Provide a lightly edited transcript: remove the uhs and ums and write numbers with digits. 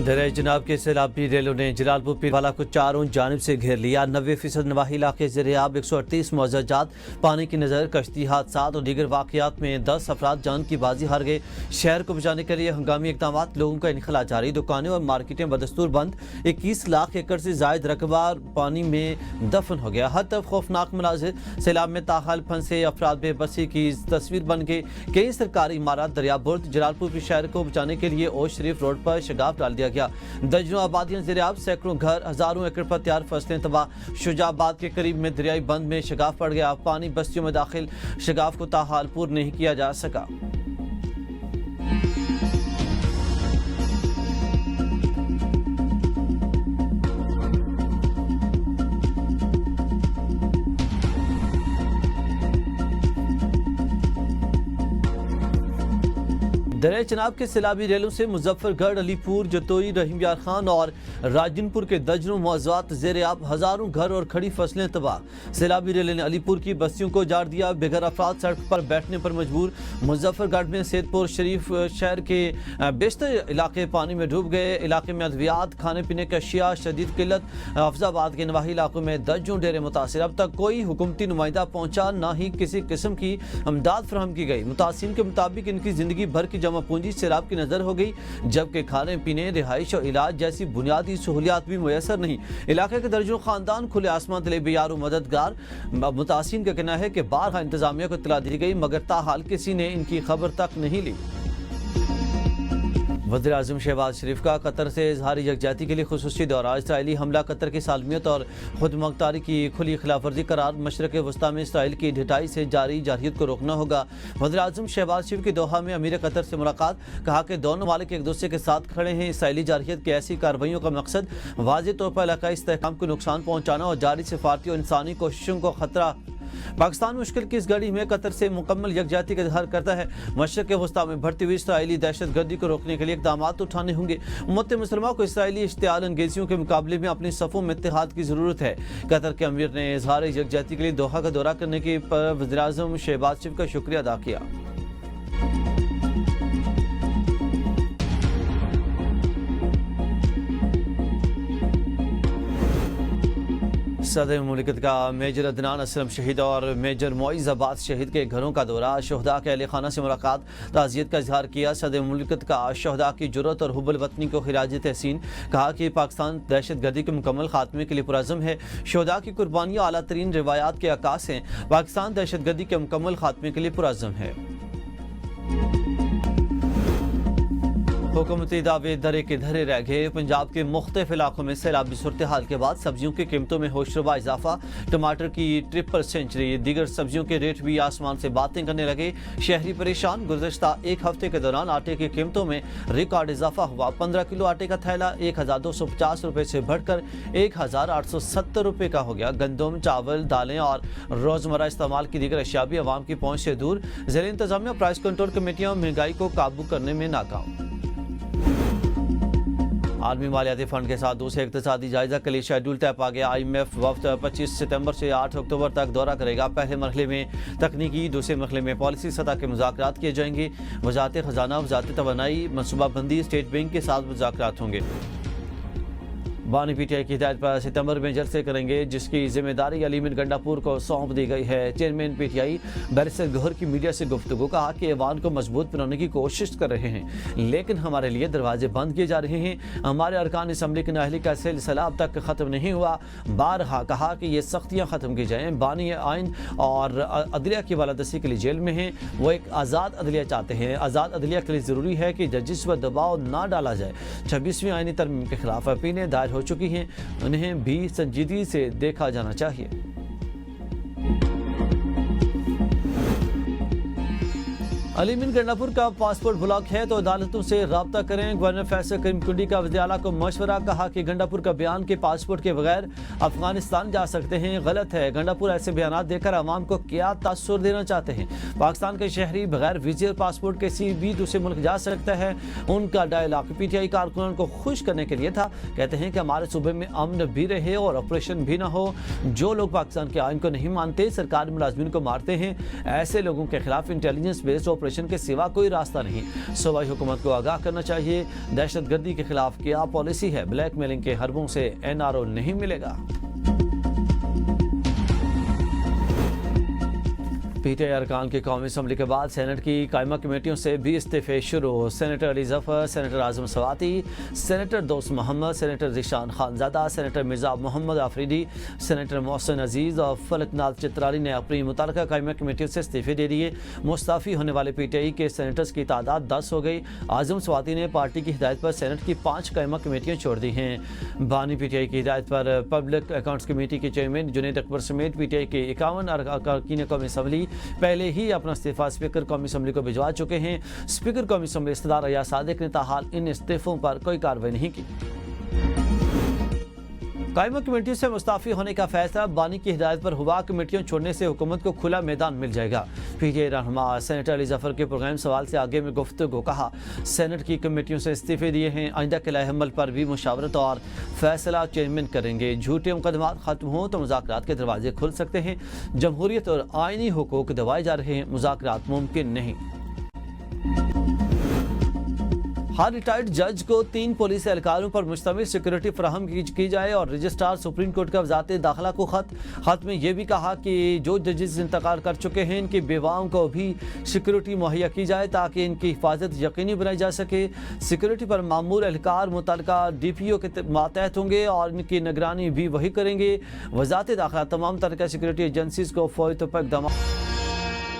दरिया जनाब के सैलाबी रेलों ने जलालपुर पीरवाला को चारों जानिब से घेर लिया। 90% नवाही इलाके ज़ेर-ए-आब 138 मुआवजात, पानी की नज़र, कश्ती हादसात और दीगर वाक़यात में 10 अफराद जान की बाजी हार गए। शहर को बचाने के लिए हंगामी इक़दाम, लोगों का इनखला जारी, दुकानें और मार्केटें बदस्तूर बंद। 21 लाख एकड़ से जायद रकबा पानी में दफन हो गया। हर तरफ खौफनाक मनाजिर, सैलाब में ताहाल फंसे अफराद बेबसी की तस्वीर बन गई। कई सरकारी इमारत दरिया बुर्द। जलालपुर के शहर को बचाने के लिए ओश शरीफ रोड पर शगाफ डाल दिया गया। दर्जनों आबादियां ज़ेर-ए-आब, सैकड़ों घर, हजारों एकड़ पर तैयार फसलें तबाह। शुजाबाद के करीब में दरियाई बंद में शगाफ पड़ गया। पानी बस्तियों में दाखिल, शगाफ को ताहाल पूर्ण नहीं किया जा सका। दरिया चनाब के सैलाबी रेलों से मुजफ्फरगढ़, अलीपुर, जतोई, रहीम यार खान और राजनपुर के दर्जनों मौज़ात ज़ेर-ए-आब, हजारों घर और खड़ी फसलें तबाह। सैलाबी रेल ने अलीपुर की बस्तियों को उजाड़ दिया। बेघर अफराद सड़क पर बैठने पर मजबूर। मुजफ्फरगढ़ में सैदपुर शरीफ शहर के बेशतर इलाके पानी में डूब गए। इलाके में अद्वियात, खाने पीने की अशिया शदीद किल्लत। अफजाबाद के नवाही इलाकों में दर्जनों डेरे मुतासिर। अब तक कोई हुकूमती नुमाइंदा पहुंचा, ना ही किसी किस्म की अमदाद फराहम की गई। मुतासिरीन के मुताबिक इनकी जिंदगी भर की जमा पूंजी सैलाब की नजर हो गई, जबकि खाने पीने, रिहाइश और इलाज जैसी बुनियादी सहूलियात भी मुयसर नहीं। इलाके के दर्जनों खानदान खुले आसमान तले बेयार और मददगार। मुतासिरीन का कहना है कि बारहा इंतजामिया को इत्तला दी गई, मगर ताहाल किसी ने इनकी खबर तक नहीं ली। वज़ीर आज़म शहबाज शरीफ का कतर से इजहार यकजहती के लिए खुसूसी दौरा। इसराइली हमला कतर की सालमियत और खुद मुख्तारी की खुली खिलाफवर्जी करार। मशरक़ वस्ता में इसराइल की ढिठाई से जारी जारहियत को रोकना होगा। वज़ीर आज़म शहबाज शरीफ की दोहा में अमीर कतर से मुलाकात। कहा कि दोनों मालिक एक दूसरे के साथ खड़े हैं। इसराइली जारहियत की ऐसी कार्रवाइयों का मकसद वाज़ेह तौर पर इलाकाई इस्तेहकाम को नुकसान पहुँचाना और जारी सिफारती और इंसानी कोशिशों को खतरा। पाकिस्तान मुश्किल की इस घड़ी में कतर से मुकम्मल यकजहती का इजहार करता है। मशरक़ वस्ता में बढ़ती हुई इसराइली दहशत गर्दी को रोकने के लिए इक़दाम उठाने होंगे। उम्मत मुसलमान को इसराइली इश्तियाल अंगेजियों के मुकाबले में अपने सफ़ों में इत्तेहाद की ज़रूरत है। कतर के अमीर ने इजहार यकजहती के लिए दोहा का दौरा करने के पर वज़ीर आज़म शहबाज शरीफ का शुक्रिया अदा किया। सदर मुमलिकत का मेजर अदनान असलम शहीद और मेजर मोइज़ अब्बास शहीद के घरों का दौरा। शहदा के अहले खाना से मुलाकात, ताज़ियत का इजहार किया। सदर मुमलिकत का शहदा की जुर्रत और हुब्बुल वतनी को खिराज तहसीन। कहा कि पाकिस्तान दहशत गर्दी के मुकम्मल खात्मे के लिए पुरअज़्म है। शहदा की कुर्बानियाँ आला तरीन रिवायात के अक्कास हैं। पाकिस्तान दहशत गर्दी के मुकम्मल खात्मे के लिए पुरअज़्म है। हुकूमती दावे धरे के धरे रह गए। पंजाब के मुख्तलिफ इलाकों में सैलाबी सूरत हाल के बाद सब्जियों की कीमतों में होशरुबा इजाफा। टमाटर की ट्रिपल सेंचुरी, दीगर सब्जियों के रेट भी आसमान से बातें करने लगे। शहरी परेशान। गुज़श्ता एक हफ्ते के दौरान आटे की कीमतों में रिकॉर्ड इजाफा हुआ। 15 किलो आटे का थैला 1250 रुपये से बढ़कर 1870 रुपये का हो गया। गंदम, चावल, दालें और रोज़मर्रा इस्तेमाल की दीगर अशिया भी अवाम की पहुँच से दूर। ज़िला इंतजामिया प्राइस कंट्रोल कमेटियाँ महंगाई को काबू करने में नाकाम। आलमी मालियाती फंड के साथ दूसरे इक़्तिसादी जायजा के लिए शेड्यूल तय पा गया। IMF वफ्द 25 सितंबर से 8 अक्टूबर तक दौरा करेगा। पहले मरहले में तकनीकी, दूसरे मरहले में पॉलिसी सतह के मुज़ाकरात किए जाएंगे। वज़ारत ख़जाना, वज़ारत तवानाई, मनसूबाबंदी, स्टेट बैंक के साथ मुज़ाकरात होंगे। बानी PTI की हिदायत पर सितंबर में जलसे करेंगे, जिसकी जिम्मेदारी अलीमिन गंडापुर को सौंप दी गई है। चेयरमैन PTI बैरिस्टर गौहर की मीडिया से गुफ्तगू। कहा कि ऐवान को मजबूत बनाने की कोशिश कर रहे हैं, लेकिन हमारे लिए दरवाजे बंद किए जा रहे हैं। हमारे अरकान असम्बली की नाअहली का सिलसिला अब तक ख़त्म नहीं हुआ। बारहा कहा कि ये सख्तियाँ ख़त्म की जाएँ। बानी आइन और अदलिया की बालादस्ती के लिए जेल में हैं। वो एक आज़ाद अदलिया चाहते हैं। आज़ाद अदलिया के लिए ज़रूरी है कि जजिस पर दबाव ना डाला जाए। 26वीं आइनी तरमीम के खिलाफ अपीलें दायर हो चुकी हैं, उन्हें भी संजीदगी से देखा जाना चाहिए। अलीमिन गंडापुर का पासपोर्ट ब्लॉक है तो अदालतों से रब्ता करें। गवर्नर फैसल करीम कुंडी का वज़ीर आला को मशवरा। कहा कि गंडापुर का बयान के पासपोर्ट के बगैर अफगानिस्तान जा सकते हैं, गलत है। गंडापुर ऐसे बयान देकर आवाम को क्या तासुर देना चाहते हैं। पाकिस्तान के शहरी बगैर वीजे और पासपोर्ट के किसी भी दूसरे मुल्क जा सकता है। उनका डायलॉग PTI कारकुनान को खुश करने के लिए था। कहते हैं कि हमारे सूबे में अमन भी रहे और ऑपरेशन भी ना हो। जो लोग पाकिस्तान के आइन को नहीं मानते, सरकारी मुलाजमीन को मारते हैं, ऐसे लोगों के खिलाफ इंटेलिजेंस बेस्ड ऑपरेशन के सिवा कोई रास्ता नहीं। सूबाई हुकूमत को आगाह करना चाहिए, दहशतगर्दी के खिलाफ क्या पॉलिसी है, ब्लैकमेलिंग के हरबों से NRO नहीं मिलेगा। पीटीआई अरकान की कौमी असम्बली के बाद सेनेट की कायमा कमेटियों से भी इस्तीफे शुरू। Senator Ali Zafar, senator Azam Swati, senator Dost Mohammad, senator Zeeshan Khanzada, senator Mirza Mohammad Afridi, senator Mohsin Aziz और फलकनाथ चित्राली ने अपनी मुतल्लिका कायमा कमेटियों से इस्तीफे दे दिए। मुस्ताफ़ी होने वाले पीटीआई के सेनेटर्स की तादाद 10 हो गई। आजम सवाती ने पार्टी की हिदायत पर सेनेट की 5 कायमा कमेटियाँ छोड़ दी हैं। बानी पीटीआई की हिदायत पर पब्लिक अकाउंट्स कमेटी के चेयरमैन जुनेद अकबर समेत पीटीआई के 51 अरकान कौमी असम्बली पहले ही अपना इस्तीफा स्पीकर कौमी असम्बली को भिजवा चुके हैं। स्पीकर कौमी असम्बली इस्तदार अयाज सादिक ने ताहाल इन इस्तीफों पर कोई कार्रवाई नहीं की। कायमा कमेटियों से मुस्ताफ़ी होने का फैसला बानी की हिदायत पर हुआ। कमेटियों छोड़ने से हुकूमत को खुला मैदान मिल जाएगा। पीटीआई रहनुमा सेनेटर अली जफर के प्रोग्राम सवाल से आगे में गुफ्तगू कहा, सेनेट की कमेटियों से इस्तीफे दिए हैं, आइंदा के लाए अमल पर भी मुशावरत और फैसला चेयरमैन करेंगे। झूठे मुकदमात खत्म हों तो मुज़ाकरात के दरवाजे खुल सकते हैं। जमहूरियत और आइनी हुकूक दबाए जा रहे हैं, मुज़ाकरात मुमकिन नहीं। हर रिटायर्ड जज को 3 पुलिस एहलकारों पर मुश्तमिल सिक्योरिटी फराहम की जाए और रजिस्ट्रार सुप्रीम कोर्ट का वज़ारत दाखिला को खत में यह भी कहा कि जो जजेस इंतकाल कर चुके हैं इनकी बेवाओं को भी सिक्योरिटी मुहैया की जाए ताकि इनकी हिफाजत यकीनी बनाई जा सके। सिक्योरिटी पर मामूर एहलकार मुतल्लिका DPO के मातहत होंगे और इनकी निगरानी भी वही करेंगे। वज़ारत दाखिला तमाम तरह सिक्योरिटी एजेंसीज को फौरी तौर पर इक़दाम